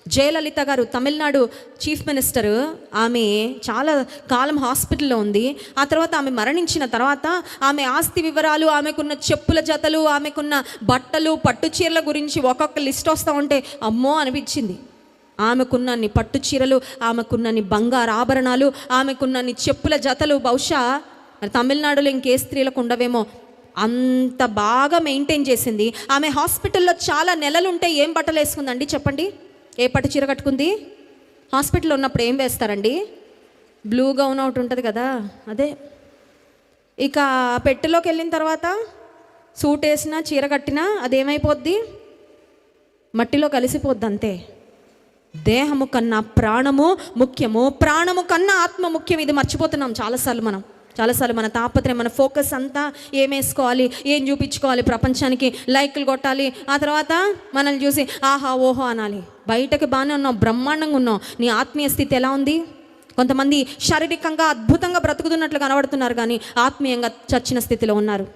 జయలలిత గారు Tamil Nadu chief minister, ఆమె చాలా కాలం హాస్పిటల్లో ఉంది. ఆ తర్వాత ఆమె మరణించిన తర్వాత ఆమె ఆస్తి వివరాలు, ఆమెకున్న చెప్పుల జతలు, ఆమెకున్న బట్టలు, పట్టు చీరల గురించి ఒక్కొక్క లిస్ట్ వస్తూ ఉంటే అమ్మో అనిపించింది. ఆమెకున్నన్ని పట్టు చీరలు, ఆమెకున్నన్ని బంగారు ఆభరణాలు, ఆమెకున్నన్ని చెప్పుల జతలు బహుశా మరి తమిళనాడులో ఇంకే స్త్రీలకు ఉండవేమో, అంత బాగా మెయింటైన్ చేసింది. ఆమె హాస్పిటల్లో చాలా నెలలుంటే ఏం బట్టలు వేసుకుందండి చెప్పండి? ఏ పట్టు చీర కట్టుకుంది? హాస్పిటల్లో ఉన్నప్పుడు ఏం వేస్తారండి? బ్లూ గౌన్ ఒకటి ఉంటుంది కదా, అదే. ఇక పెట్టెలోకి వెళ్ళిన తర్వాత సూట్ వేసినా చీర కట్టినా అదేమైపోద్ది? మట్టిలో కలిసిపోద్ది అంతే. దేహము కన్నా ప్రాణము ముఖ్యము, ప్రాణము కన్నా ఆత్మ ముఖ్యం. ఇది మర్చిపోతున్నాం చాలాసార్లు మన తాపత్రయం, మన ఫోకస్ అంతా ఏం వేసుకోవాలి, ఏం చూపించుకోవాలి ప్రపంచానికి, లైక్లు కొట్టాలి, ఆ తర్వాత మనల్ని చూసి ఆహా ఓహో అనాలి. బయటకి బాగానే ఉన్నావు, బ్రహ్మాండంగా ఉన్నావు, నీ ఆత్మీయ స్థితి ఎలా ఉంది? కొంతమంది శారీరకంగా అద్భుతంగా బ్రతుకుతున్నట్లు కనబడుతున్నారు, కానీ ఆత్మీయంగా చచ్చిన స్థితిలో ఉన్నారు.